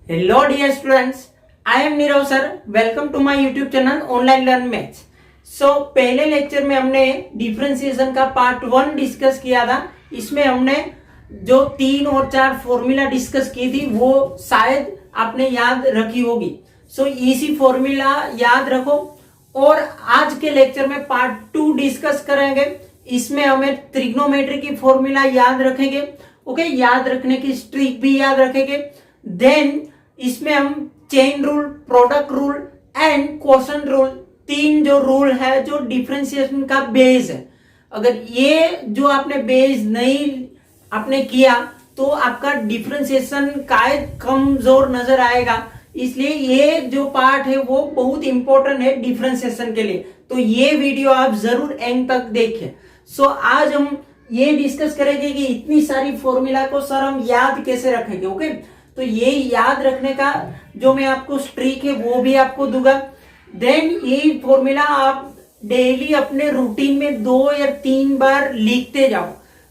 Hello dear students, I am Nirav sir. Welcome to my YouTube channel Online Learn Maths. So पहले lecture में हमने differentiation का part 1 discuss किया था। इसमें हमने जो 3 और 4 फॉर्मूला डिस्कस की थी वो शायद आपने याद रखी होगी। सो इसी फॉर्मूला याद रखो और आज के लेक्चर में पार्ट 2 डिस्कस करेंगे। इसमें हमें ट्रिग्नोमेट्री की फॉर्मूला याद रखेंगे। ओके, याद रखने की ट्रिक भी याद रखेंगे। देन इसमें हम chain rule, product rule and quotient rule, 3 जो रूल है जो डिफरेंशिएशन का बेस है। अगर ये जो आपने बेस नहीं आपने किया तो आपका डिफरेंशिएशन कायद कमजोर नजर आएगा। इसलिए ये जो पार्ट है वो बहुत इंपॉर्टेंट है डिफरेंशिएशन के लिए। तो ये वीडियो आप जरूर एंड तक देखें। सो आज हम ये डिस्कस करेंगे कि इतनी सारी फॉर्मूला को सर हम याद कैसे रखेंगे। ओके, तो ये याद रखने का जो मैं आपको ट्रिक है वो भी आपको दूंगा। देन ये फॉर्मूला आप डेली अपने रूटीन में 2 या 3 बार लिखते जाओ।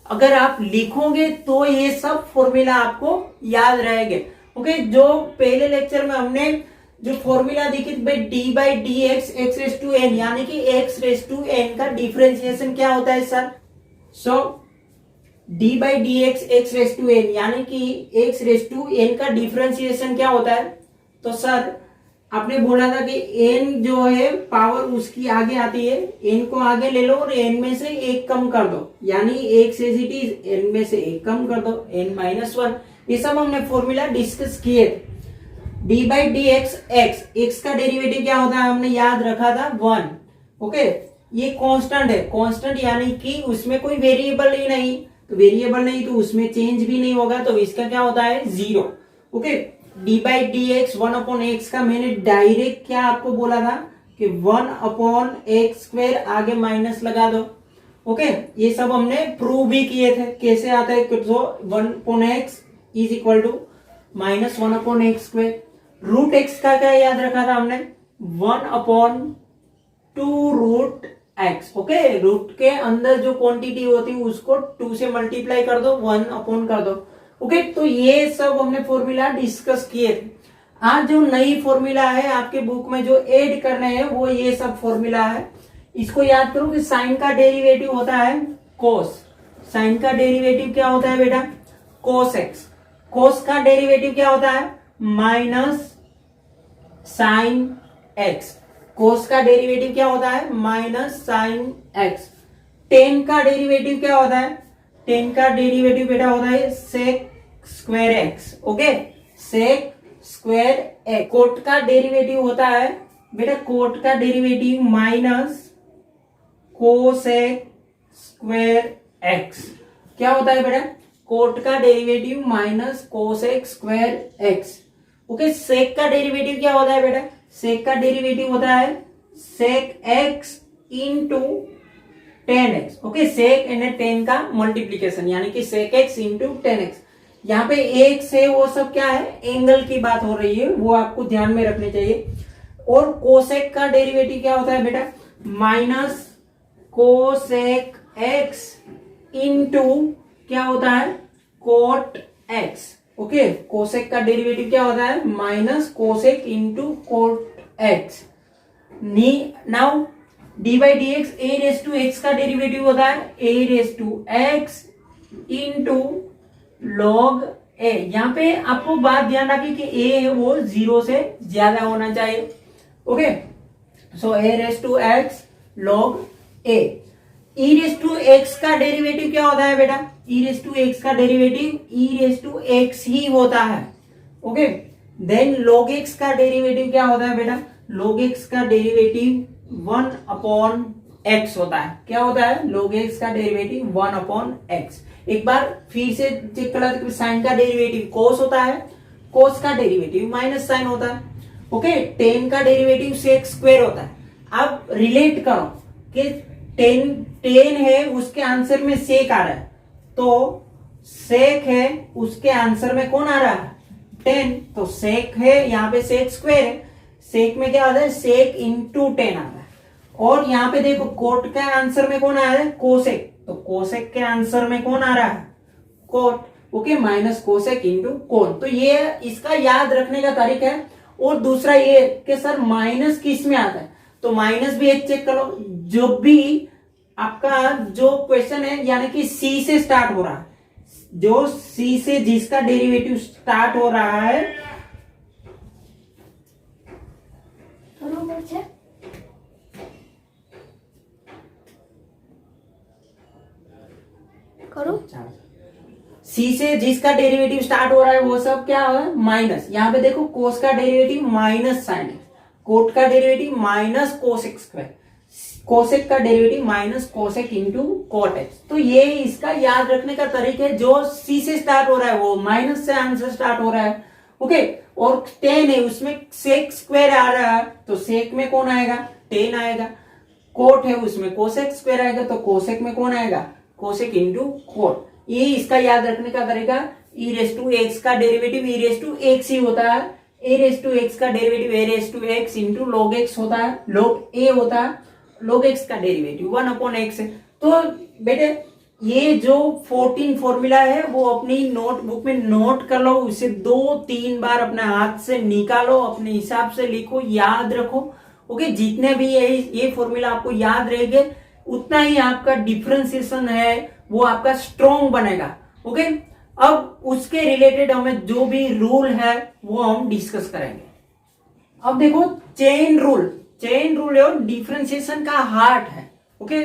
अगर आप लिखोगे तो ये सब फॉर्मूला आपको याद रहेंगे। ओके, जो पहले लेक्चर में हमने जो फॉर्मूला देखी थी d by d x x raise to n, यानी कि एक्स रेस टू एन का डिफरेंशिएशन क्या होता है sir? So d by d x x raise to n यानी कि एक्स रेस टू एन का डिफरेंशिएशन क्या होता है? तो सर आपने बोला था कि एन जो है पावर उसकी आगे आती है, एन को आगे ले लो और एन में से एक कम कर दो, यानी x as it is n में से एक कम कर दो, एन -1। ये सब हमने फॉर्मूला डिस्कस किए थे। D by d x x, x का डेरिवेटिव क्या होता है हमने याद रखा था 1। ओके, ये कांस्टेंट है, कांस्टेंट यानी कि उसमें कोई वेरिएबल ही नहीं, तो वेरिएबल नहीं तो उसमें चेंज भी नहीं होगा, तो इसका क्या होता है 0। Okay, D by d x 1/x का मैंने डायरेक्ट क्या आपको बोला था कि 1/x² आगे माइनस लगा दो। ओके, ये सब हमने प्रूव भी किए थे कैसे आता है। तो 1/x is equal to -1/x²। Root x का क्या याद रखा था हमने 1/2√x। ओके, रूट के अंदर जो क्वांटिटी होती है उसको 2 से मल्टीप्लाई कर दो, 1 कर दो। ओके, तो ये सब हमने फॉर्मूला डिस्कस किए थे। आज जो नई फॉर्मूला है आपके बुक में जो ऐड करने हैं वो ये सब फॉर्मूला है। इसको याद करो कि साइन का डेरिवेटिव होता है कोस। साइन का डेरिवेटिव क्या होता है बेटा? Cos x. कोस का डेरिवेटिव क्या होता है? Minus sine x. कोस का डेरिवेटिव क्या होता है? Minus sine x. टेन का डेरिवेटिव क्या होता है? टेन का डेरिवेटिव बेटा होता है sec square x. Okay, sec square x. Cot का डेरिवेटिव होता है बेटा, कोट का derivative minus cosec square x. क्या होता है बेटा? कोट का derivative minus cosec square x. Okay, sec का डेरिवेटिव क्या होता है बेटा? सेक का डेरिवेटिव होता है sec x into tan x. Okay, sec and tan का मल्टीप्लीकेशन यानी कि सेक एक्स इंटू 10x। यहाँ पे एक से वो सब क्या है, एंगल की बात हो रही है, वो आपको ध्यान में रखनी चाहिए। और कोसेक का डेरिवेटिव क्या होता है बेटा? माइनस कोसेक एक्स इंटू क्या होता है? Cot x. ओके, कोसेक का डेरिवेटिव क्या होता है? Minus cosec into cot x. Now d by d x a raise to x का डेरिवेटिव होता है a raise to x into log a. यहाँ पे आपको बात ध्यान रखिए कि ए है वो 0 से ज्यादा होना चाहिए। Okay, so a raise to x log a. E raise to x का डेरिवेटिव क्या होता है बेटा? ई रेस टू एक्स का derivative e raise to x ही होता है। ओके, देन लॉग एक्स का डेरिवेटिव क्या होता है बेटा? लॉग एक्स का डेरिवेटिव 1/x होता है। क्या होता है? log x का डेरिवेटिव 1/x। एक बार फिर से चेक करा तो साइन का डेरिवेटिव cos होता है, cos का डेरिवेटिव माइनस साइन होता है। ओके, टेन का डेरिवेटिव सेक स्क्वायर होता है। अब रिलेट करो कि टेन है उसके आंसर में सेक आ रहा है, तो सेक है उसके आंसर में कौन आ रहा है? 10। तो सेक है, यहाँ पे सेक स्क्वायर है, सेक में क्या आता है? सेक इंटू 10 आता है। और यहाँ पे देखो कोट के आंसर में कौन आ रहा है? कोसेक। तो कोसेक के आंसर में कौन आ रहा है? Cot. Okay, minus cosec into cone. तो ये इसका याद रखने का तरीका है। और दूसरा ये कि सर माइनस किस में आता है, तो माइनस भी एक चेक करो। जो भी आपका जो क्वेश्चन है यानी कि सी से स्टार्ट हो रहा है, जो सी से जिसका डेरिवेटिव स्टार्ट हो रहा है, करो सी से जिसका डेरिवेटिव स्टार्ट हो रहा है वो सब क्या है, माइनस। यहाँ पे देखो कोस का derivative minus sine x, cot का derivative minus cosec square, cosec का derivative minus cosec into cot x. तो ये इसका याद रखने का तरीका है। जो सी से स्टार्ट हो रहा है वो माइनस से आंसर स्टार्ट हो रहा है, ओके। और 10 है उसमें सेक स्क्वायर आ रहा है, तो सेक में कौन आएगा, 10 आएगा। कोट है उसमें कोसेक स्क्वायर आएगा, तो कोसेक में कौन आएगा, कोसेक इंटू कोट। ये इसका याद रखने का तरीका। ई रेस टू एक्स का derivative e raise to x ही होता है। ए रेस टू एक्स का derivative a raise to x into log x होता है, लॉग ए होता है, लॉग एक्स का डेरिवेटिव 1/x है। तो बेटे ये जो 14 फॉर्मूला है वो अपनी नोटबुक में नोट कर लो, उसे 2-3 बार अपने हाथ से निकालो, अपने हिसाब से लिखो, याद रखो, ओके। जितने भी ये फॉर्मूला आपको याद रहेंगे उतना ही आपका डिफरेंशिएशन है वो आपका स्ट्रॉन्ग बनेगा, ओके। अब उसके रिलेटेड हमें जो भी रूल है वो हम डिस्कस करेंगे। अब देखो चेन रूल है और डिफरेंशिएशन का हार्ट है, ओके।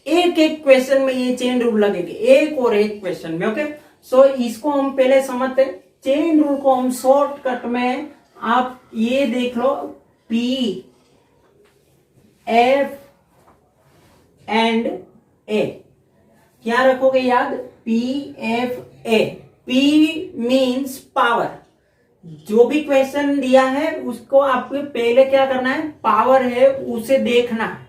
एक एक क्वेश्चन में ये चेन रूल लगेगी, एक और एक क्वेश्चन में, ओके। सो इसको हम पहले समझते हैं। चेन रूल को हम शॉर्टकट में आप ये देख लो, पी एफ एंड ए। क्या रखोगे याद, P F A. P means power. जो भी क्वेश्चन दिया है उसको आपको पहले क्या करना है, पावर है उसे देखना है।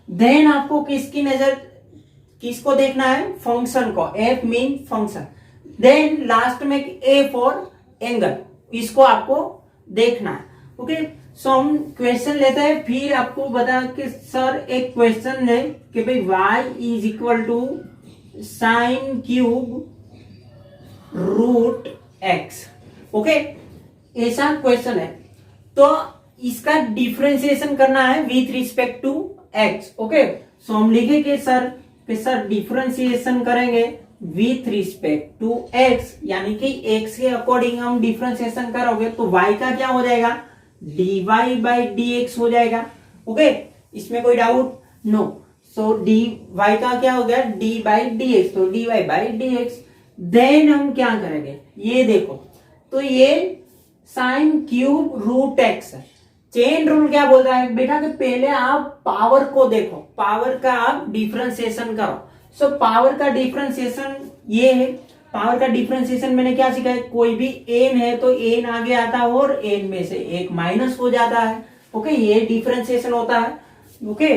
देन आपको किसको देखना है, फंक्शन को। F mean function. Then last में ए फॉर एंगल, इसको आपको देखना है, ओके। सो हम क्वेश्चन लेते हैं, फिर आपको बता कि सर एक क्वेश्चन है कि भाई y is equal to sine cube root x, okay. ऐसा क्वेश्चन है तो इसका डिफरेंशिएशन करना है with respect to x, okay. So हम लिखेंगे सर डिफरेंशिएशन करेंगे विथ रिस्पेक्ट टू एक्स, यानी कि एक्स के अकॉर्डिंग हम डिफरेंशिएशन करोगे तो y का क्या हो जाएगा, dy बाई dx हो जाएगा, ओके। इसमें कोई डाउट, नो। सो dy का क्या हो गया, d बाई dx, तो dy बाई dx। देन हम क्या करेंगे, ये देखो, तो ये साइन क्यूब रूट एक्स है। चेन रूल क्या बोलता है बेटा कि पहले आप पावर को देखो, पावर का आप डिफरेंशिएशन करो। सो पावर का डिफरेंशिएशन ये है। पावर का डिफरेंशिएशन मैंने क्या सीखा है, कोई भी एन है तो एन आगे आता है और एन में से एक माइनस हो जाता है, ओके। ये डिफरेंशिएशन होता है, ओके।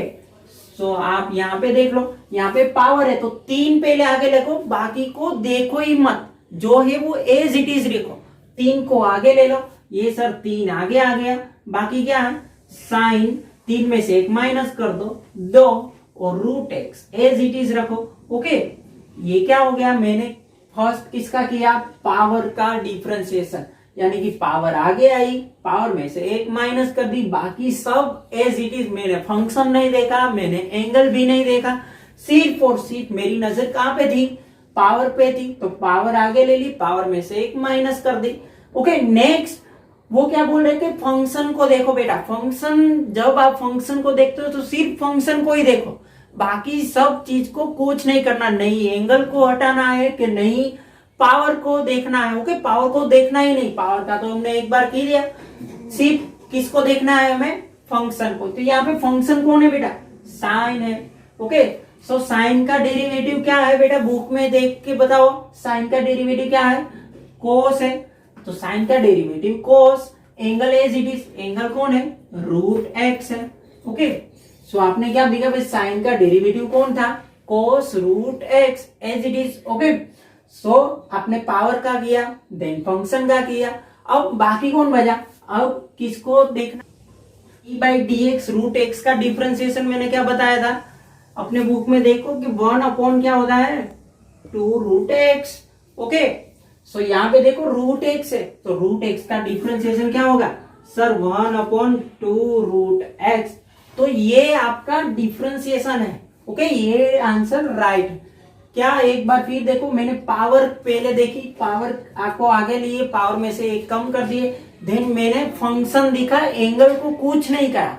सो आप यहाँ पे देख लो, यहाँ पे पावर है तो 3 पहले आगे लिखो, बाकी को देखो ही मत, जो है वो एज इट इज लिखो। 3 को आगे ले लो, ये सर 3 आगे आ गया, बाकी क्या है, साइन 3 में से एक माइनस कर दो, 2 और root x as it is रखो, ओके। ये क्या हो गया, मैंने फर्स्ट किसका किया, पावर का डिफरेंशिएशन, यानी कि पावर आगे आई, पावर में से एक माइनस कर दी, बाकी सब एज इट इज। मैंने फंक्शन नहीं देखा, मैंने एंगल भी नहीं देखा, सिर्फ और सिर्फ मेरी नजर कहां पे थी, पावर पे थी, तो पावर आगे ले ली, पावर में से एक माइनस कर दी, ओके। नेक्स्ट वो क्या बोल रहे थे, फंक्शन को देखो बेटा। फंक्शन, जब आप फंक्शन को देखते हो तो सिर्फ फंक्शन को ही देखो, बाकी सब चीज को कुछ नहीं करना, नहीं एंगल को हटाना है कि नहीं पावर को देखना है, ओके। पावर को देखना ही नहीं, पावर का तो हमने एक बार किया, सिर्फ किसको देखना है हमें, फंक्शन को। तो यहाँ पे फंक्शन कौन है बेटा, साइन है, ओके। सो साइन का डेरिवेटिव क्या है बेटा, बुक में देख के बताओ, साइन का डेरिवेटिव क्या है, कोस है, तो साइन का derivative cos, angle as it is, angle कौन है, रूट एक्स है, ओके। सो आपने क्या दिखा भाई, साइन का डेरिवेटिव कौन था, cos root x as it is, okay. So आपने पावर का किया, देन फंक्शन का किया, अब बाकी कौन बचा, अब किसको देखना, e by d x root x का डिफरेंशिएशन मैंने क्या बताया था, अपने बुक में देखो कि 1 अपॉन क्या होता है, 2 रूट एक्स, ओके, सो यहाँ पे देखो रूट एक्स है, तो रूट एक्स का डिफरेंशिएशन क्या होगा सर 1/2 √x। तो ये आपका डिफरेंशिएशन है। ओके, ये आंसर राइट। क्या एक बार फिर देखो, मैंने पावर पहले देखी, पावर आपको आगे लिए, पावर में से एक कम कर दिए, देन मैंने फंक्शन दिखा, एंगल को कुछ नहीं कहा।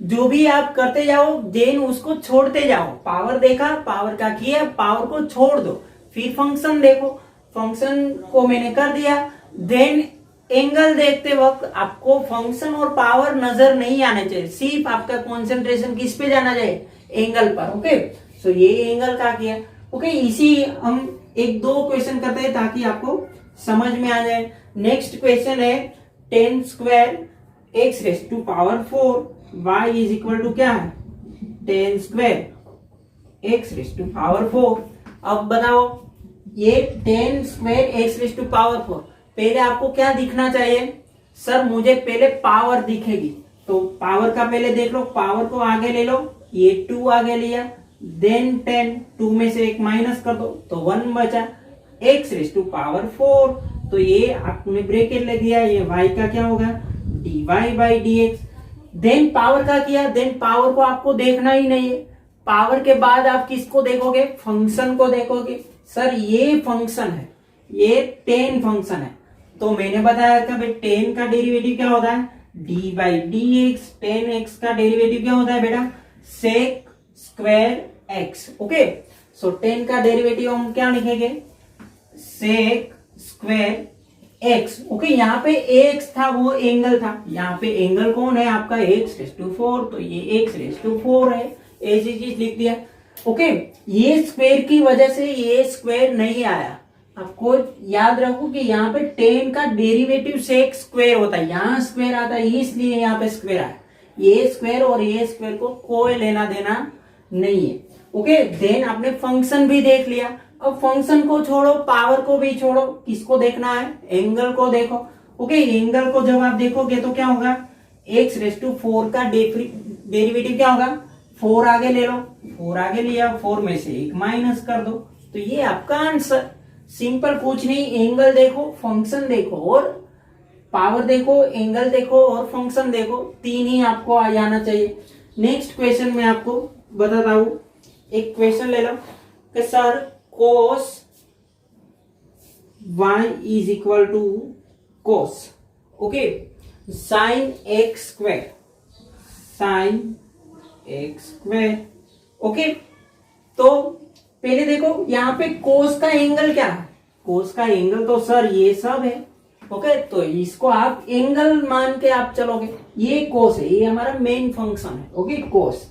जो भी आप करते जाओ देन उसको छोड़ते जाओ। पावर देखा, पावर का किया, पावर को छोड़ दो, फिर फंक्शन देखो, फंक्शन को मैंने कर दिया, देन एंगल देखते वक्त आपको फंक्शन और पावर नजर नहीं आने चाहिए, सिर्फ आपका कंसंट्रेशन किस पे जाना चाहिए, एंगल पर। ओके, सो ये एंगल का किया। ओके, इसी हम एक दो क्वेश्चन करते हैं ताकि आपको समझ में आ जाए। नेक्स्ट क्वेश्चन है 10² x⁴ y is equal to क्या है 10² x⁴। अब बताओ ये 10² x⁴, पहले आपको क्या दिखना चाहिए सर, मुझे पहले पावर दिखेगी, तो पावर का पहले देख लो, पावर को आगे ले लो, ये 2 आगे लिया, देन 10, 2 में से एक माइनस कर दो तो 1 बचा, x⁴, तो ये आपने ब्रैकेट ले दिया, ये y का क्या होगा dy/dx। देन पावर का किया, देन पावर को आपको देखना ही नहीं है, पावर के बाद आप किसको देखोगे, फंक्शन को देखोगे। सर ये फंक्शन है, ये 10 फंक्शन है, तो मैंने बताया था भाई 10 का डेरिवेटिव क्या होता है d/dx, 10x का डेरिवेटिव क्या होता है बेटा sec²x। ओके, सो 10 का डेरिवेटिव हम क्या लिखेंगे sec²x। ओके, यहाँ पे x था वो एंगल था, यहाँ पे एंगल कौन है आपका x⁴, तो ये x⁴ है, ऐसी चीज लिख दिया। ओके, ये स्क्वायर की वजह से ये स्क्वायर नहीं आया, आपको याद रखो कि यहाँ पे 10 का डेरिवेटिव सेक स्क्वायर होता है, यहाँ स्क्वायर आता है इसलिए यहाँ पे स्क्वायर आया। ये स्क्वायर और ये स्क्वायर को कोई लेना देना नहीं है। ओके, देन आपने फंक्शन भी देख लिया, अब फंक्शन को छोड़ो, पावर को भी छोड़ो, किसको देखना है एंगल को देखो। ओके, एंगल को जब आप देखोगे तो क्या होगा x⁴ का डेरिवेटिव क्या होगा 4 आगे ले लो, 4 आगे लिया, 4 में से एक माइनस कर दो, तो ये आपका आंसर। सिंपल, कुछ नहीं, एंगल देखो, फंक्शन देखो और पावर देखो, एंगल देखो और फंक्शन देखो, 3 ही आपको आ जाना चाहिए। नेक्स्ट क्वेश्चन में आपको बताता हूं, एक क्वेश्चन ले लो कि sir cos y is equal to cos, okay, sin x², okay. तो पहले देखो यहाँ पे कोस का एंगल क्या है, कोस का एंगल तो सर ये सब है। ओके, तो इसको आप एंगल मान के आप चलोगे, ये कोस है, ये हमारा मेन फंक्शन है। ओके, कोस।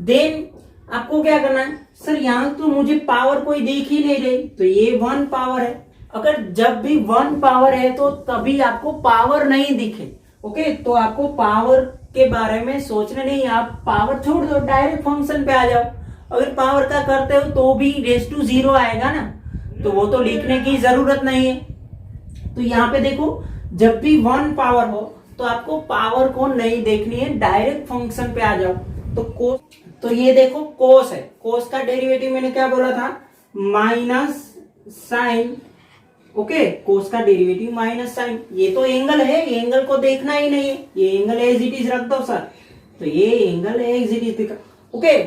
देन आपको क्या करना है सर, यहाँ तो मुझे पावर कोई देख ही नहीं रही, तो ये 1 पावर है। अगर जब भी 1 पावर है तो तभी आपको पावर नहीं दिखे। ओके, तो आपको पावर के बारे में सोचना नहीं, आप पावर छोड़ दो, डायरेक्ट फंक्शन पे आ जाओ। अगर पावर का करते हो तो भी रेज़⁴ आएगा ना, तो वो तो लिखने की जरूरत नहीं है। तो यहाँ पे देखो, जब भी 1 पावर हो तो आपको पावर को नहीं देखनी है, डायरेक्ट फंक्शन पे आ जाओ। तो कोस, तो ये देखो कोस है, कोस का डेरिवेटिव मैंने क्या बोला था माइनस साइन। ओके, कोस का डेरिवेटिव माइनस साइन, ये तो एंगल है, एंगल को देखना ही नहीं है, ये एंगल एज इट इज रख दो सर, तो ये एंगल एज इट इज दिखा। ओके,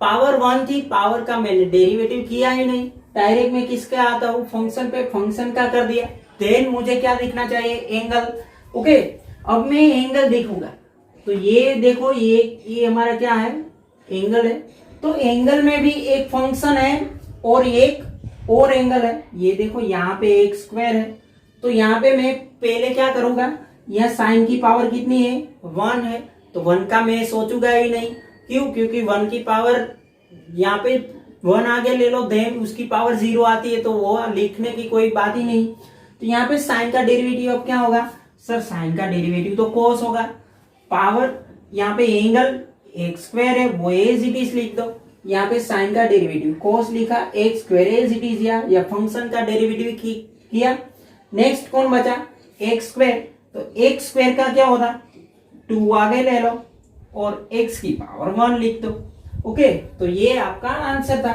पावर 1 थी, पावर का मैंने डेरिवेटिव किया ही नहीं, डायरेक्ट में किसके आता हूं फंक्शन पे, फंक्शन का कर दिया। देन मुझे क्या दिखना चाहिए एंगल। ओके, अब मैं एंगल देखूंगा, तो ये देखो ये हमारा क्या है एंगल है, तो एंगल में भी एक फंक्शन है और एक और एंगल है। ये देखो यहाँ पे x² है, तो यहाँ पे मैं पहले क्या करूंगा, यहाँ साइन की पावर कितनी है 1 है, तो 1 का मैं सोचूंगा ही नहीं, क्यों, क्योंकि 1 की पावर यहाँ पे 1 आगे ले लो, देन उसकी पावर 0 आती है, तो वो लिखने की कोई बात ही नहीं। तो यहाँ पे साइन का डेरिवेटिव अब क्या होगा सर, साइन का डेरिवेटिव तो कोस होगा, पावर यहाँ पे एंगल x² है वो एज इट इज लिख दो, यहाँ पे साइन का डेरिवेटिव कोस लिखा, x² एज इट इज या फंक्शन का डेरिवेटिव किया। नेक्स्ट कौन बचा x², तो x² का क्या होता 2 आगे ले लो और x की पावर 1 लिख दो। ओके, तो ये आपका आंसर था।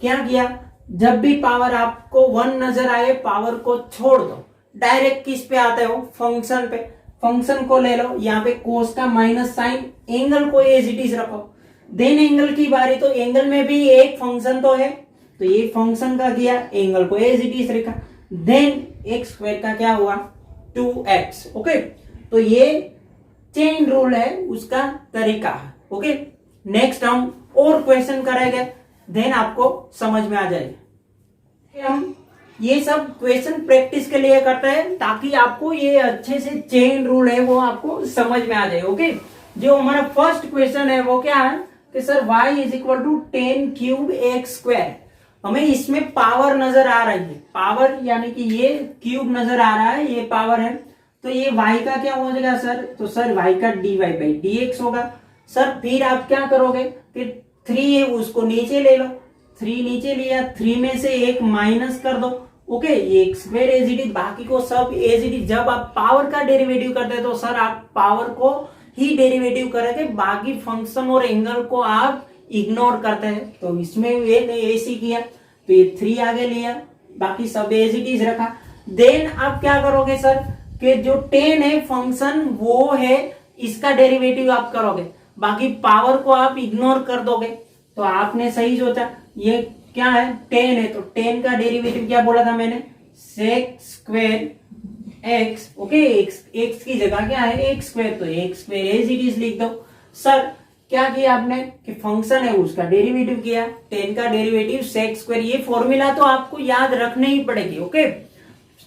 क्या किया जब भी पावर आपको 1 नजर आए पावर को छोड़ दो, डायरेक्ट किस पे आते हो, फंक्शन पे। फंक्शन को ले लो, यहाँ पे कोस का माइनस साइन, एंगल को एज इट इज रखो। देन एंगल की बारी, तो एंगल में भी एक फंक्शन तो है, तो ये फंक्शन का किया, एंगल को एज इट इज रखा। देन एक्स स्क्वायर का क्या हुआ, 2x। ओके, तो ये चेन रूल है, उसका तरीका है। ओके, नेक्स्ट हम और क्वेश्चन करेंगे, देन आपको समझ में आ जाएगा। हम ये सब क्वेश्चन प्रैक्टिस के लिए करते हैं ताकि आपको ये अच्छे से चेन रूल है वो आपको समझ में आ जाए। ओके, जो हमारा फर्स्ट क्वेश्चन है वो क्या है कि sir y is equal to 10 cube x square. हमें इसमें पावर नजर आ रही है, पावर यानी कि ये क्यूब नजर आ रहा है, ये पावर है, तो ये y का क्या हो जाएगा सर, तो सर y का dy बाई dx होगा। सर फिर आप क्या करोगे, फिर 3 है उसको नीचे ले लो, 3 नीचे लिया, 3 में से एक माइनस कर दो। ओके, एक स्क्वायर एज इट इज, बाकी को सब एज इट इज। जब आप पावर का डेरिवेटिव करते हैं तो सर आप पावर को ही डेरिवेटिव करेंगे, बाकी फंक्शन और एंगल को आप इग्नोर करते हैं। तो इसमें ये ऐसी किया, तो ये 3 आगे लिया, बाकी सब एज इट इज रखा। देन आप क्या करोगे सर कि जो 10 है फंक्शन वो है, इसका डेरिवेटिव आप करोगे, बाकी पावर को आप इग्नोर कर दोगे। तो आपने सही सोचा, ये क्या है 10 है, तो 10 का डेरिवेटिव क्या बोला था मैंने, sec square x. Okay, x की जगह क्या है एक्स स्क्वायर, तो x square as it is लिख दो। सर क्या किया आपने कि फंक्शन है उसका डेरिवेटिव किया, 10 का डेरिवेटिव सेक स्क्वायर। ये फॉर्मूला तो आपको याद रखने ही पड़ेगी। ओके,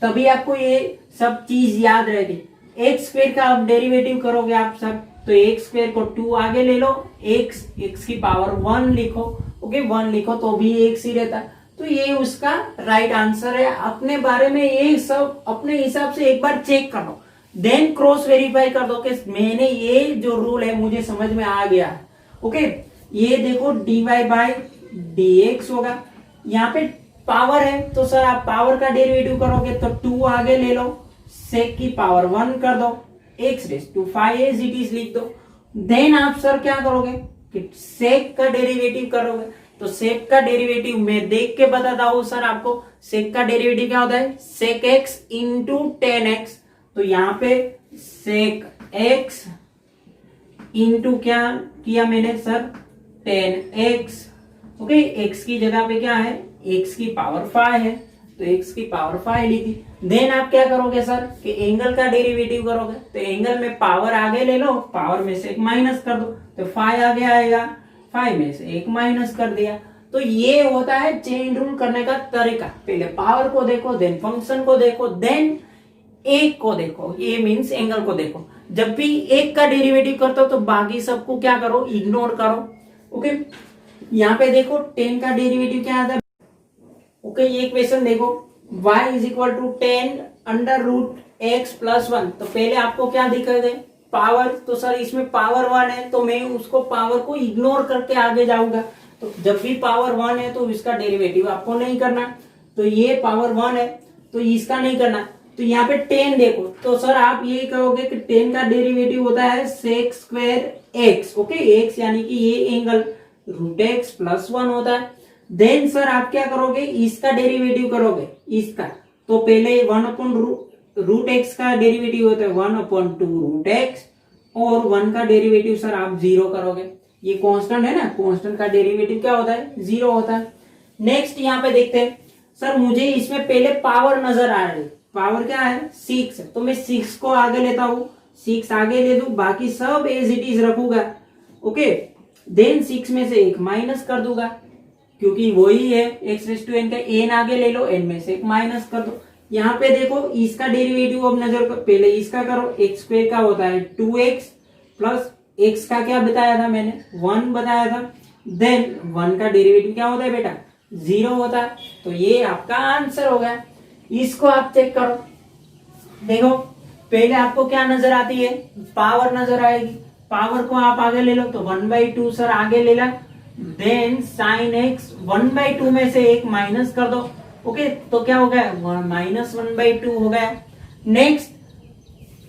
तभी आपको ये सब चीज याद रहेगी। एक्स स्क्वायर का आप डेरिवेटिव करोगे आप सब, तो एक्स स्क्वायर को 2 आगे ले लो, एक्स की पावर 1 लिखो। ओके, 1 लिखो तो भी एक्स ही रहता है, तो ये उसका राइट आंसर है। अपने बारे में ये सब अपने हिसाब से एक बार चेक कर लो, देन क्रॉस वेरीफाई कर दो कि मैंने ये जो रूल है मुझे समझ में आ गया है। ओके, ये देखो dy बाई dx होगा, यहाँ पे पावर है तो सर आप पावर का डेरिवेटिव करोगे तो 2 आगे ले लो, सेक की पावर 1 कर दो, x raise to 5 as it is लिख दो। देन आप सर क्या करोगे कि सेक का डेरिवेटिव करोगे, तो सेक का डेरिवेटिव मैं देख के बताता हूं सर आपको। सेक का डेरिवेटिव क्या होता है, सेक x इंटू 10x, तो यहाँ पे सेक x इंटू क्या किया मैंने सर 10x। ओके, x की जगह पे क्या है, x की पावर 5 है, तो x की पावर 5 लिखी। देन आप क्या करोगे सर कि एंगल का डेरिवेटिव करोगे, तो एंगल में पावर आगे ले लो, पावर में से एक माइनस कर दो, तो 5 आगे आएगा, 5 में से एक माइनस कर दिया। तो ये होता है चेन रूल करने का तरीका। पहले पावर को देखो, देन फंक्शन को देखो, देन एक को देखो, ये मीन्स एंगल को देखो। जब भी एक का डेरिवेटिव करते हो तो बाकी सबको क्या करो, इग्नोर करो। ओके, यहाँ पे देखो 10 का डेरिवेटिव क्या आता है। ओके, ये क्वेश्चन देखो, y is equal to 10 under root x plus 1। तो पहले आपको क्या दिखा दे, पावर, तो सर इसमें पावर 1 है तो मैं उसको पावर को इग्नोर करके आगे जाऊंगा। तो जब भी पावर 1 है तो इसका डेरिवेटिव आपको नहीं करना, तो ये पावर 1 है तो इसका नहीं करना। तो यहाँ पे 10 देखो, तो सर आप ये कहोगे कि 10 का डेरिवेटिव होता है sec square x. Okay, x यानी कि ये एंगल रूट एक्स प्लस 1 होता है। देन सर आप क्या करोगे, इसका डेरिवेटिव करोगे, इसका, तो पहले 1 अपॉन रूट एक्स का डेरिवेटिव होता है 1 अपॉन 2 रूट एक्स, और 1 का डेरिवेटिव सर आप 0 करोगे। ये कांस्टेंट है ना, कांस्टेंट का डेरिवेटिव क्या होता है, 0 होता है। नेक्स्ट यहाँ पे देखते हैं, सर मुझे इसमें पहले पावर नजर आ रही है, पावर क्या है 6 है, तो मैं 6 को आगे लेता हूँ, 6 आगे ले दूं, बाकी सब एज इट इज रखूंगा। ओके, देन 6 में से एक माइनस कर दूंगा क्योंकि वही है x रेस टू n का, n आगे ले लो, n में से एक माइनस कर दो। यहाँ पे देखो इसका डेरिवेटिव अब नजर कर, पहले इसका करो, x स्क्वायर का होता है 2x प्लस x का क्या बताया था मैंने 1 बताया था। देन 1 का डेरिवेटिव क्या होता है बेटा 0 होता है, तो ये आपका आंसर हो गया। इसको आप चेक करो, देखो पहले आपको क्या नजर आती है, पावर नजर आएगी, पावर को आप आगे ले लो, तो 1/2 सर आगे ले ला, देन साइन एक्स 1/2 में से एक माइनस कर दो। ओके, तो क्या हो गया माइनस 1/2 हो गया। नेक्स्ट,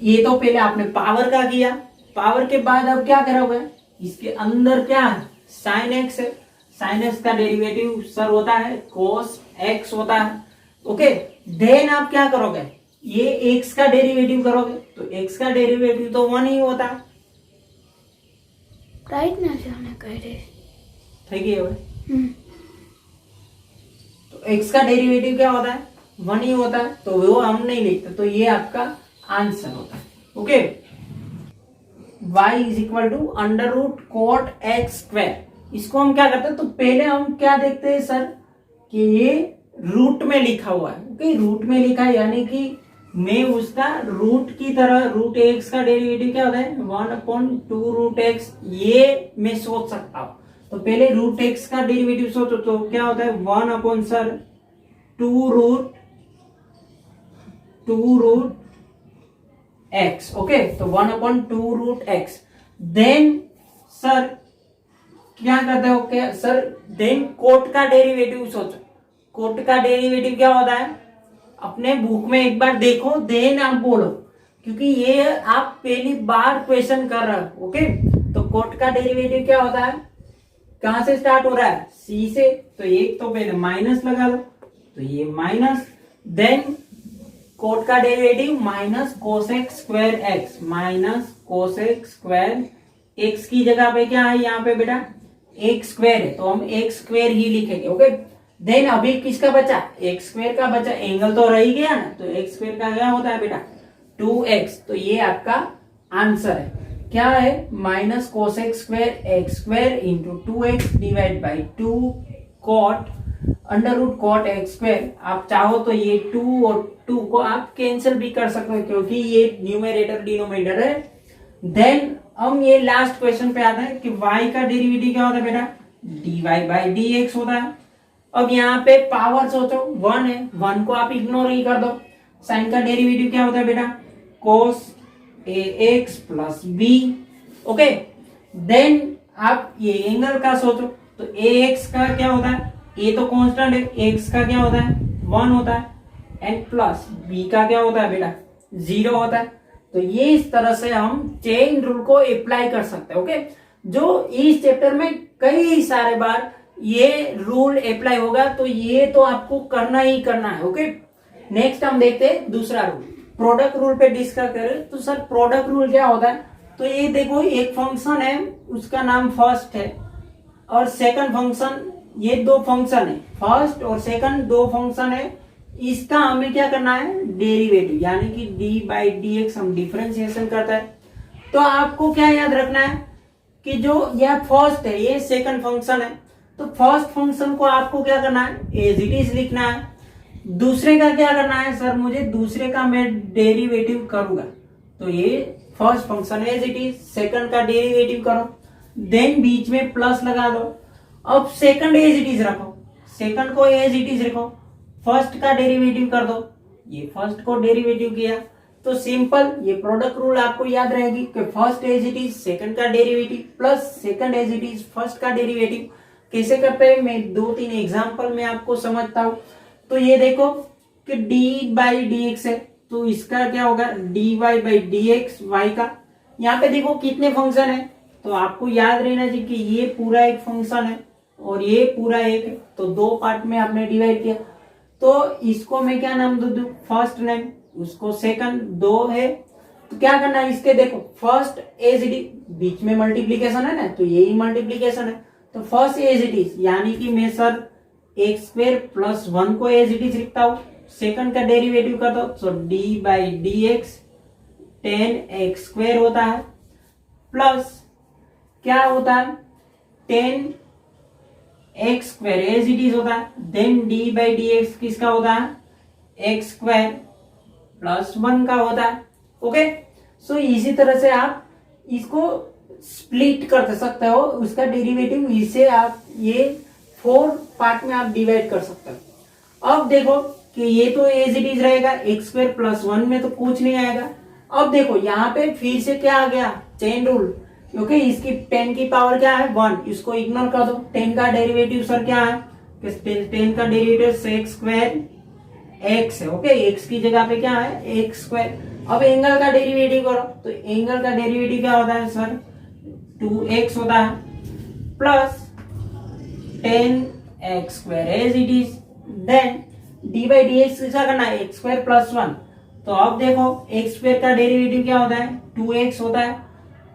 ये तो पहले आपने पावर का किया, पावर के बाद अब क्या करोगे, इसके अंदर क्या है साइन एक्स है, साइन एक्स का डेरिवेटिव सर होता है कोस एक्स होता है। ओके, देन आप क्या करोगे, ये एक्स का डेरिवेटिव करोगे तो एक्स का डेरिवेटिव तो 1 ही होता है, राइट ना जाने करे ठीक है भाई। तो एक्स का डेरिवेटिव क्या होता है, 1 ही होता है, तो वो हम नहीं लिखते, तो ये आपका आंसर होता है। Okay, y is equal to under root cot x square. इसको हम क्या करते हैं, तो पहले हम क्या देखते हैं सर कि ये रूट में लिखा हुआ है। ओके, रूट में लिखा है यानी कि मैं उसका रूट की तरह, रूट एक्स का डेरिवेटिव क्या होता है 1/2 रूट एक्स, ये मैं सोच सकता हूं। तो पहले रूट एक्स का डेरिवेटिव सोचो तो क्या होता है 1/2 रूट एक्स। ओके, तो 1/2 रूट एक्स। देन सर क्या करते हो, क्या सर, देन कोट का डेरिवेटिव सोचो। कोट का डेरिवेटिव क्या होता है, अपने बुक में एक बार देखो देन आप बोलो, क्योंकि ये आप पहली बार क्वेश्चन कर रहे हो। ओके, तो कोट का डेरिवेटिव क्या होता है, कहां से स्टार्ट हो रहा है, सी से, तो एक तो पहले माइनस लगा लो, तो ये माइनस, देन कोट का derivative minus cosec square x, minus cosec square x की जगह पे क्या है यहाँ पे बेटा एक्स स्क्वायर है, तो हम एक्स स्क्वायर ही लिखेंगे। ओके, देन अभी किसका बचा, एक्स स्क्वायर का बचा, एंगल तो रह ही गया ना, तो एक्स स्क्वायर का क्या होता है बेटा 2x, तो ये आपका आंसर है। क्या है, minus cosec square x square into 2x divide by 2 cot under root cot x square. आप चाहो तो ये 2 और 2 को आप कैंसिल भी कर सकते हो क्योंकि ये न्यूमरेटर डिनोमिनेटर है। देन हम ये लास्ट क्वेश्चन पे आते हैं कि y का डेरिवेटिव क्या होता है बेटा dy बाई dx होता है। अब यहाँ पे पावर सोचो 1 है, 1 को आप इग्नोर ही कर दो। साइन का डेरिवेटिव क्या होता है बेटा cos ax plus b। Okay, then आप ये एंगल का सोचो तो ax का क्या होता है, a तो कांस्टेंट है, x का क्या होता है 1 होता है, एंड प्लस b का क्या होता है बेटा 0 होता है। तो ये इस तरह से हम चेन रूल को अप्लाई कर सकते हैं। ओके, जो इस चैप्टर में कई सारे बार ये रूल अप्लाई होगा, तो ये तो आपको करना ही करना है। ओके, नेक्स्ट हम देखते हैं दूसरा रूल, प्रोडक्ट रूल पे डिस्कस करें। तो सर प्रोडक्ट रूल क्या होता है, तो ये देखो एक फंक्शन है उसका नाम फर्स्ट है और सेकंड फंक्शन, ये दो फंक्शन है, फर्स्ट और सेकंड दो फंक्शन है, इसका हमें क्या करना है डेरिवेटिव, यानी कि डी बाई डी एक्स हम डिफरेंशिएशन करता है। तो आपको क्या याद रखना है कि जो यह फर्स्ट है ये सेकंड फंक्शन है, तो फर्स्ट फंक्शन को आपको क्या करना है एज इट इज लिखना है। दूसरे का क्या करना है सर, मुझे दूसरे का मैं डेरिवेटिव करूंगा, तो ये first function as it is, second का डेरिवेटिव करो, देन बीच में प्लस लगा दो। अब सेकंड एज इट इज रखो, सेकंड को एज इट इज रखो, फर्स्ट का डेरिवेटिव कर दो, ये फर्स्ट को डेरिवेटिव किया, तो सिंपल ये प्रोडक्ट रूल आपको याद रहेगी कि first as it is second का derivative plus second as it is first का डेरिवेटिव। कैसे करते हैं मैं 2-3 एग्जांपल में आपको समझता हूं। तो ये देखो कि d बाई डी एक्स है, तो इसका क्या होगा dy by d x y का। यहाँ पे देखो कितने फंक्शन है, तो आपको याद रहना चाहिए कि ये पूरा एक फंक्शन है और ये पूरा एक है, तो दो पार्ट में आपने डिवाइड किया, तो इसको मैं क्या नाम दूं फर्स्ट नेम, उसको सेकंड, दो है, तो क्या करना है इसके देखो फर्स्ट एज इट इज, बीच में मल्टीप्लीकेशन है ना, तो यही मल्टीप्लीकेशन है, तो फर्स्ट एज इट इज यानी कि मैं सर एक्स स्क्वायर प्लस 1 को एज इट इज लिखता हूं, सेकंड का डेरिवेटिव करता हूं, तो d by d x 10x square होता है, प्लस क्या होता है 10x square as it is होता है, then d by d x किसका होता है एक्स स्क्वायर प्लस 1 का होता है। ओके, सो इसी तरह से आप इसको स्प्लिट कर सकते हो, उसका डेरिवेटिव इसे आप ये 4 पार्ट में आप डिवाइड कर सकते हो। अब देखो कि ये तो एज इट इज रहेगा, एक्स स्क्वायर प्लस 1 में तो कुछ नहीं आएगा। अब देखो यहाँ पे फिर से क्या आ गया चेन रूल, क्योंकि इसकी 10 की पावर क्या है 1, इसको इग्नोर कर दो। 10 का डेरिवेटिव सर क्या है, 10 का डेरिवेटिव एक्स स्क्वायर एक्स है। ओके, एक्स की जगह पे क्या है एक्स स्क्वायर। अब एंगल का डेरिवेटिव करो, तो एंगल का डेरिवेटिव क्या होता है सर 2x होता है, plus 10x square as it is. Then d by d x कैसा करना है, एक्स स्क्वायर प्लस 1। तो अब देखो एक्स स्क्वायर का डेरिवेटिव क्या होता है, 2x होता है,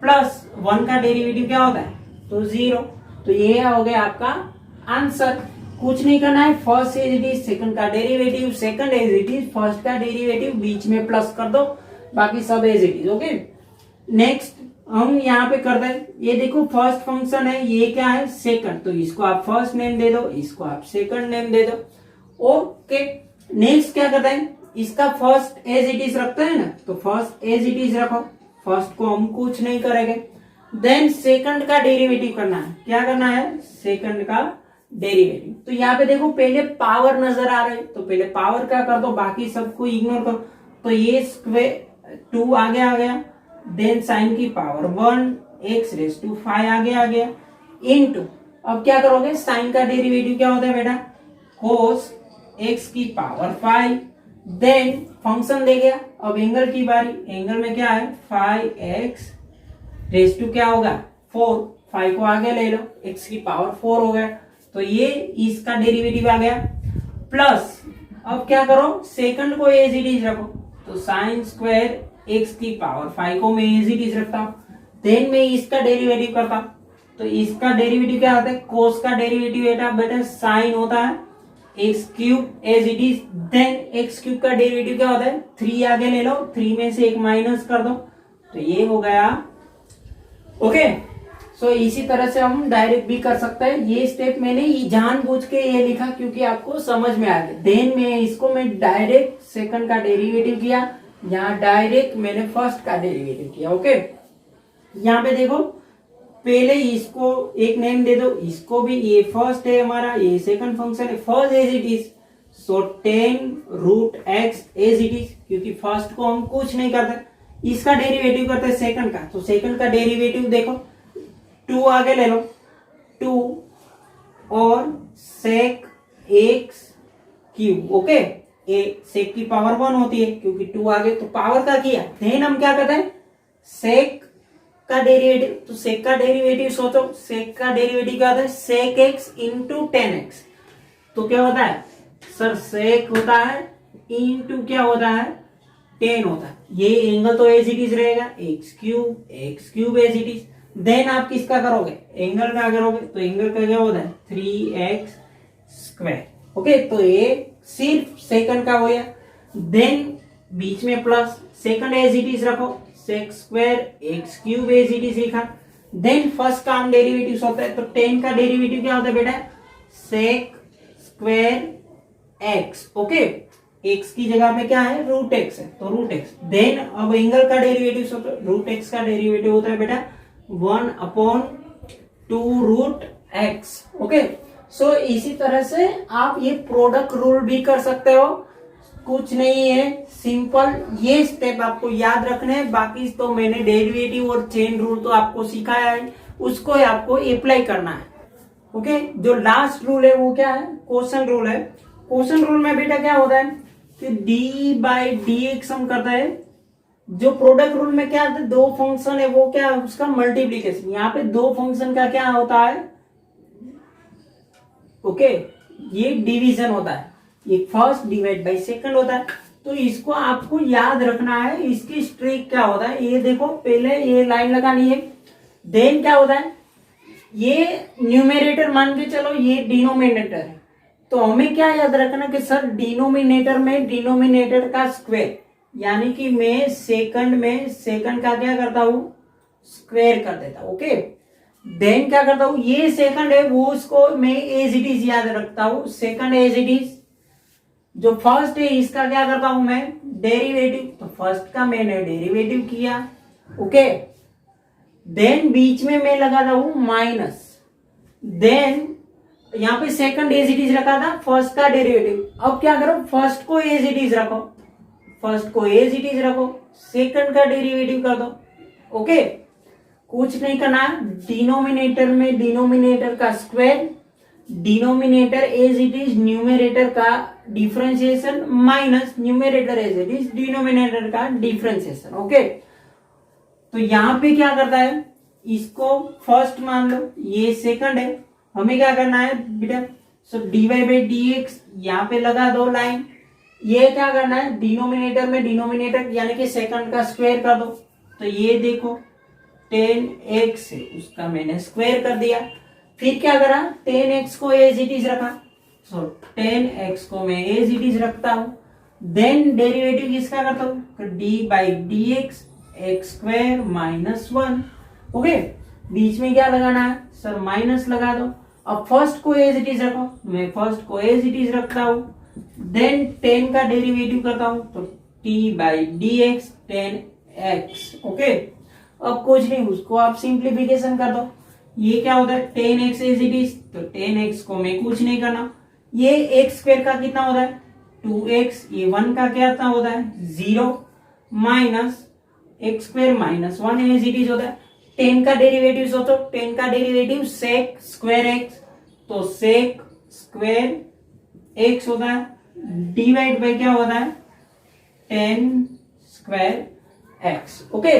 प्लस 1 का डेरिवेटिव क्या होता है, तो 0। तो ये हो गया आपका आंसर। कुछ नहीं करना है, first as it is, second का derivative, second as it is, first का डेरिवेटिव, बीच में प्लस कर दो, बाकी सब as it is. Okay, next हम यहाँ पे कर दें, ये देखो फर्स्ट फंक्शन है, ये क्या है, सेकंड, तो इसको आप फर्स्ट नेम दे दो, इसको आप सेकंड नेम दे दो। ओके, नेक्स्ट क्या करते हैं, इसका फर्स्ट एज इट इज रखते हैं ना, तो फर्स्ट एज इट इज रखो, फर्स्ट को हम कुछ नहीं करेंगे। देन सेकंड का डेरिवेटिव करना है, क्या करना है, सेकंड का डेरिवेटिव। तो यहाँ पे देखो पहले पावर नजर आ रहे, तो पहले पावर का कर दो, बाकी सबको इग्नोर करो। तो ये स्क्वेयर 2 आगे आ गया, देन साइन की पावर 1 x रेज टू 5 आगे आ गया, इनटू अब क्या करोगे, साइन का डेरिवेटिव क्या होता है बेटा, कोस x की पावर 5। देन फंक्शन दे गया, अब एंगल की बारी, एंगल में क्या है 5x रेज टू क्या होगा 4, 5 को आगे ले लो, x की पावर 4 हो गया, तो ये इसका डेरिवेटिव आ गया। प्लस अब क्या करो, सेकंड को एज इट इज रखो, तो साइन स्क्वायर x की पावर 5 को मैं एज इट इज रखता हूं। देन मैं इसका डेरिवेटिव करता हूं, तो इसका डेरिवेटिव क्या होता है, कोस का डेरिवेटिव बेटा साइन होता है x cube as it is. Then x cube का डेरिवेटिव क्या होता है, 3 आगे ले लो, 3 में से एक माइनस कर दो, तो ये हो गया। ओके, सो इसी तरह से हम डायरेक्ट भी कर सकते हैं। ये स्टेप मैंने जानबूझ के ये लिखा क्योंकि आपको समझ में आ गया। देन मैं डायरेक्ट सेकंड का डेरिवेटिव किया, यहाँ डायरेक्ट मैंने फर्स्ट का डेरिवेटिव किया। ओके, यहाँ पे देखो पहले इसको एक नेम दे दो, इसको भी, ये फर्स्ट है हमारा, ये सेकंड फंक्शन है, first as it is, so 10 root x as it is, क्योंकि फर्स्ट को हम कुछ नहीं करते, इसका डेरिवेटिव करते हैं सेकंड का, तो सेकंड का डेरिवेटिव देखो 2 आगे ले लो, 2 और सेक एक्स क्यूब। ओके, सेक की पावर 1 होती है, क्योंकि 2 आगे तो पावर का किया। देन हम क्या करते हैं, सेक का डेरिवेटिव, तो सेक का डेरिवेटिव सोचो, सेक का डेरिवेटिव क्या होता है, सेक एक्स इंटू 10x। तो क्या होता है सर, सेक होता है इंटू क्या होता है, 10 होता है। ये एंगल तो एज इट इज रहेगा, x cube as it is. Then आप किसका करोगे, एंगल का करोगे, तो एंगल का क्या होता है 3x स्क्वायर। ओके, तो ये सिर्फ सेकंड का हो गया। देन बीच में plus, second as it is रखो, sec square x cube as it is लिखा। देन फर्स्ट का हम डेरिवेटिव होता है, तो 10 का डेरिवेटिव क्या होता है बेटा, sec square x. Okay, x की जगह पे क्या है, रूट एक्स है, तो रूट एक्स। देन अब एंगल का डेरिवेटिव होता है, रूट एक्स का डेरिवेटिव होता है बेटा 1/2 रूट एक्स। ओके, सो इसी तरह से आप ये प्रोडक्ट रूल भी कर सकते हो, कुछ नहीं है, सिंपल ये स्टेप आपको याद रखने हैं। बाकी तो मैंने डेरिवेटिव और चेन रूल तो आपको सिखाया है, उसको आपको अप्लाई करना है। ओके, जो लास्ट रूल है वो क्या है, क्वेश्चन रूल है। क्वेश्चन रूल में बेटा क्या होता है कि डी बाई डी एक्स हम करता है। जो प्रोडक्ट रूल में क्या है, दो फंक्शन है, वो क्या है उसका मल्टीप्लीकेशन। यहाँ पे दो फंक्शन का क्या होता है, ओके, ये डिवीजन होता है, ये फर्स्ट डिवाइड बाय सेकंड होता है। तो इसको आपको याद रखना है, इसकी स्ट्रिक क्या होता है, ये देखो पहले ये लाइन लगानी है। देन क्या होता है, ये न्यूमेरेटर मान के चलो, ये डिनोमिनेटर है, तो हमें क्या याद रखना कि सर डिनोमिनेटर में डिनोमिनेटर का स्क्वायर, यानी कि मैं सेकंड में सेकंड का क्या करता हूं, स्क्वायर कर देता हूं। ओके, देन क्या करता हूं, ये सेकंड है वो उसको मैं एज इट इज याद रखता हूं, सेकंड एज इट इज। जो फर्स्ट है इसका क्या करता हूं मैं, डेरिवेटिव, तो फर्स्ट का मैंने डेरिवेटिव किया। ओके, देन बीच में मैं लगाता हूं माइनस। देन यहां पे सेकंड एज इट इज रखा था, फर्स्ट का डेरिवेटिव। अब क्या करो, फर्स्ट को एज इट इज रखो, फर्स्ट को एज इट इज रखो, सेकंड का डेरिवेटिव कर दो। ओके, कुछ नहीं करना, डिनोमिनेटर में डिनोमिनेटर का square, denominator as it is numerator का differentiation, minus numerator as it is denominator का डिफरेंशिएशन। ओके, तो यहां पे क्या करता है, इसको फर्स्ट मान लो, ये सेकंड है, हमें क्या करना है बेटा, सो dy बाई डी एक्स यहाँ पे लगा दो लाइन। ये क्या करना है, डिनोमिनेटर में डिनोमिनेटर यानी कि सेकंड का स्क्वायर कर दो। तो ये देखो 10x है उसका मैंने स्क्वायर कर दिया। फिर क्या करा, 10x को एज इट इज रखा। सो 10x को मैं एज इट इज रखता हूं। देन डेरिवेटिव किसका करता हूं, d by d x x square minus 1। Okay, बीच में क्या लगाना है सर, माइनस लगा दो। अब फर्स्ट को एज इट इज रखो, मैं फर्स्ट को एज इट इज रखता हूं। देन 10 का डेरिवेटिव करता हूं, तो T by d x 10x। Okay, अब कुछ नहीं, उसको आप सिंप्लीफिकेशन कर दो। ये क्या होता है 10x एज इट इज, तो 10x को मैं कुछ नहीं करना। ये एक्स स्क्वायर का कितना होता है 2x, ये 1 का क्या होता है 0 minus x square minus 1 as it is होता है। 10 का डेरिवेटिव सोचो, 10 का डेरिवेटिव सेक स्क्वायर एक्स, तो सेक स्क्वायर एक्स होता है डिवाइड बाय क्या होता है 10 स्क्वायर एक्स। ओके,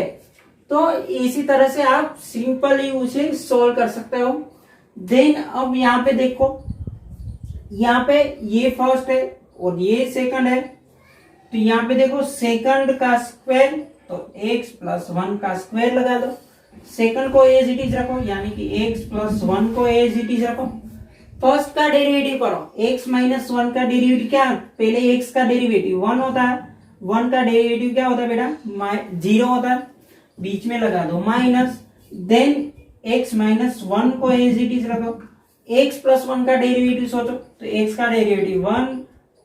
तो इसी तरह से आप सिंपली उसे सोल्व कर सकते हो। देन अब यहाँ पे देखो, यहाँ पे ये फर्स्ट है और ये सेकंड है, तो यहाँ पे देखो सेकंड का स्क्वायर, तो x प्लस 1 का स्क्वायर लगा दो। सेकंड को एज इट इज रखो, यानी कि x प्लस 1 को एज इट इज रखो। फर्स्ट का डेरिवेटिव करो, x माइनस 1 का डेरिवेटिव क्या, पहले x का डेरिवेटिव 1 होता है, 1 का डेरिवेटिव क्या होता है बेटा 0 होता है, बीच में लगा दो माइनस। देन x माइनस 1 को एज इट इज रखो। x प्लस 1 का डेरिवेटिव सोचो, तो x का डेरिवेटिव 1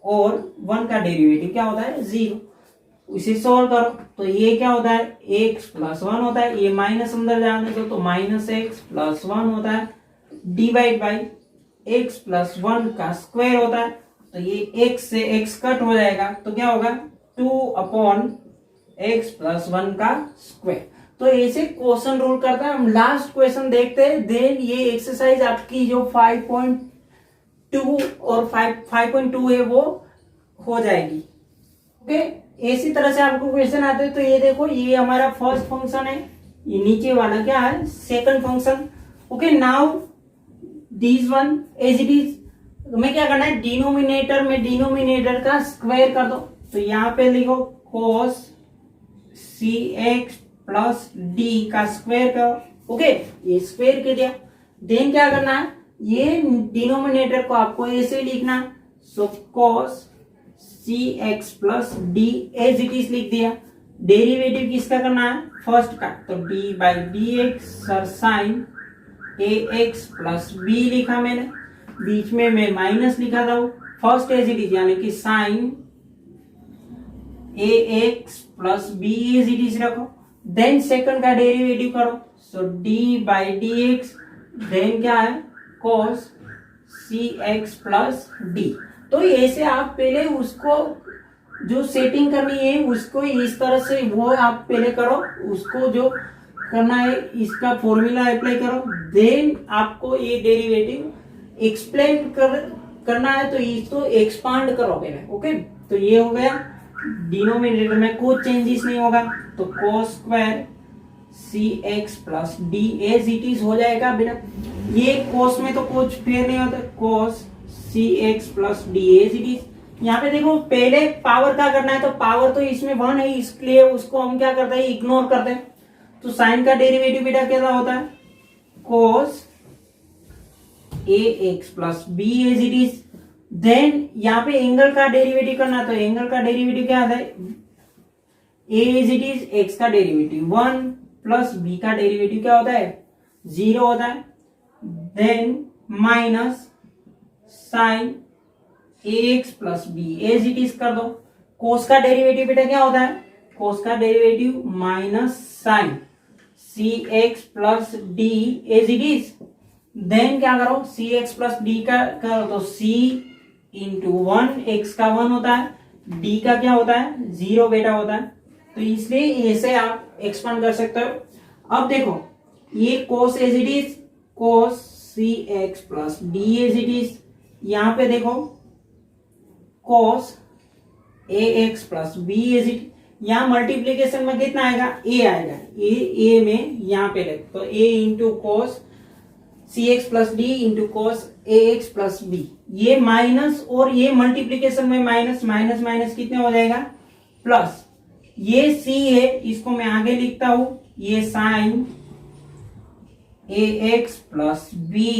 और 1 का डेरिवेटिव क्या होता है 0। इसे सोल्व करो, तो ये क्या होता है x प्लस 1 होता है, ये माइनस अंदर जाने दो, तो माइनस x प्लस 1 होता है डिवाइड बाई x प्लस 1 का स्क्वायर होता है। तो ये x से x कट हो जाएगा, तो क्या होगा 2 अपॉन x प्लस 1 का स्क्वायर। तो ऐसे क्वेश्चन रूल करता है। हम लास्ट क्वेश्चन देखते हैं, देन ये एक्सरसाइज आपकी जो 5.2 और 5.2 है वो हो जाएगी। ओके, इसी तरह से आपको क्वेश्चन आते हैं। तो ये देखो, ये हमारा फर्स्ट फंक्शन है, ये नीचे वाला क्या है second function. Okay, now this one as it is, तुम्हें क्या करना है डिनोमिनेटर में डिनोमिनेटर का स्क्वायर कर दो। तो यहाँ पे लिखो cos cx प्लस डी का स्क्वायर करो। ओके, ये स्क्वायर कर दिया। देन क्या करना है, ये डिनोमिनेटर को आपको ऐसे लिखना, so cos cx plus d as it is लिख दिया। डेरिवेटिव किसका करना है फर्स्ट का, तो d by d x sir sine a x plus b लिखा मैंने, बीच में मैं माइनस लिखा था, फर्स्ट एज इट इज यानी कि sine a x plus b as it is रखो। देन सेकंड का डेरिवेटिव करो, so d by d x, then क्या है cos c x plus d. तो ऐसे आप पहले उसको जो सेटिंग करनी है उसको इस तरह से वो आप पहले करो, उसको जो करना है इसका फॉर्मूला अप्लाई करो। देन आपको ये डेरिवेटिव एक्सप्लेन करना है, तो इसको एक्सपांड करो पहले। ओके, तो ये हो गया, डिनोमिनेटर में कुछ चेंजेस नहीं होगा, तो cos square c x plus d as it is हो जाएगा बेटा। ये cos में तो कुछ फेर नहीं होता, cos c x plus d as it is. यहाँ पे देखो पहले पावर का करना है, तो पावर तो इसमें 1 है, इसलिए उसको हम क्या करते हैं इग्नोर करते हैं। तो साइन का डेरिवेटिव बेटा कैसा होता है cos a x plus b as it is. Then यहाँ पे एंगल का डेरिवेटिव करना, तो एंगल का डेरिवेटिव क्या आता है a is it is x का डेरिवेटिव 1 प्लस बी का डेरिवेटिव क्या होता है 0 होता है। Then minus sine a x plus b as it is कर दो। कोस का डेरिवेटिव बेटा क्या होता है, कोस का derivative minus sine c x plus d as it is. Then क्या करो सी एक्स प्लस डी का करो, तो सी इंटू 1 एक्स का 1 होता है, डी का क्या होता है 0 बेटा होता है। तो इसलिए ऐसे आप एक्सपांड कर सकते हो। अब देखो ये cos as it is cos c x plus d as it is. यहां पे देखो cos a x plus b as it, यहां मल्टीप्लीकेशन में कितना आएगा ए आएगा, ए में यहां पे रख, तो a into cos c x plus d into cos a x plus b. ये माइनस और ये मल्टीप्लीकेशन में माइनस माइनस माइनस कितने हो जाएगा प्लस। ये सी है इसको मैं आगे लिखता हूं, ये sine a x plus b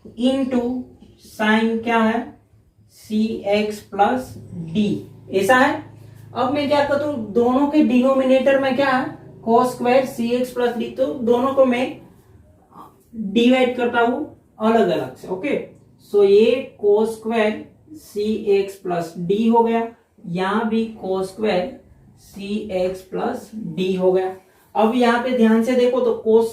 into sine क्या है सी एक्स प्लस डी, ऐसा है। अब मैं क्या करता हूं, दोनों के डिनोमिनेटर में क्या है cos square c x plus d, तो दोनों को मैं डिवाइड करता हूं अलग अलग से। ओके, सो ये cos square c x plus D हो गया, यहां भी cos square c x plus D हो गया। अब यहाँ पे ध्यान से देखो तो cos,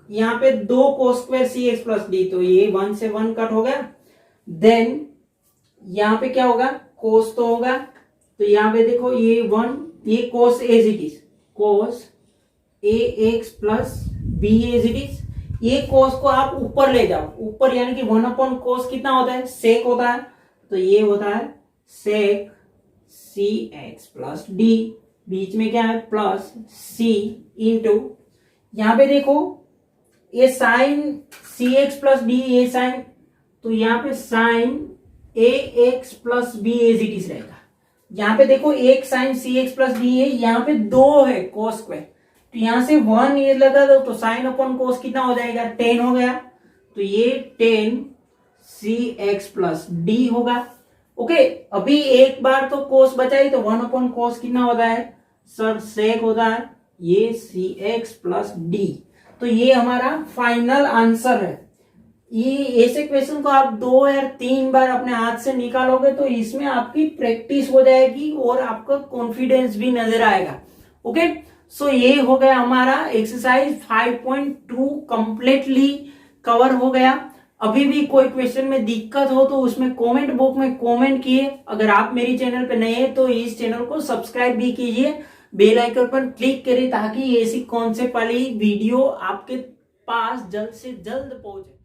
यहाँ पे दो cos square c x plus d, तो ये 1 से 1 कट हो गया। देन यहाँ पे क्या होगा cos तो होगा, तो यहाँ पे देखो ये 1, ये cos as it is, cos a x plus b as it is. ये cos को आप ऊपर ले जाओ, ऊपर यानी कि 1/cos कितना होता है sec होता है, तो ये होता है sec सी एक्स प्लस डी, बीच में क्या है प्लस सी इंटू, यहां पे देखो ये sine c x plus d, ये साइन, तो यहां पे sine a x plus b as it is रहेगा। यहां पे देखो एक sine c x plus d है, यहां पे 2 है cos स्क्वायर, तो यहां से 1 ये लगा दो तो साइन अपॉन cos कितना हो जाएगा 10 हो गया, तो ये 10 सी एक्स प्लस डी होगा। ओके, अभी एक बार तो cos बचाई तो 1/cos कितना होता है सर sec होता है, ये सी एक्स प्लस डी। तो ये हमारा फाइनल आंसर है। ये ऐसे क्वेश्चन को आप 2 या 3 बार अपने हाथ से निकालोगे तो इसमें आपकी प्रैक्टिस हो जाएगी और आपका कॉन्फिडेंस भी नजर आएगा। ओके, सो ये हो गया हमारा एक्सरसाइज 5.2 कंप्लीटली कवर हो गया। अभी भी कोई क्वेश्चन में दिक्कत हो तो उसमें कमेंट बॉक्स में कमेंट किए। अगर आप मेरी चैनल पे नए हैं तो इस चैनल को सब्सक्राइब भी कीजिए, बेल आइकन पर क्लिक करिए ताकि ऐसी कॉन्सेप्ट वाली वीडियो आपके पास जल्द से जल्द पहुंचे।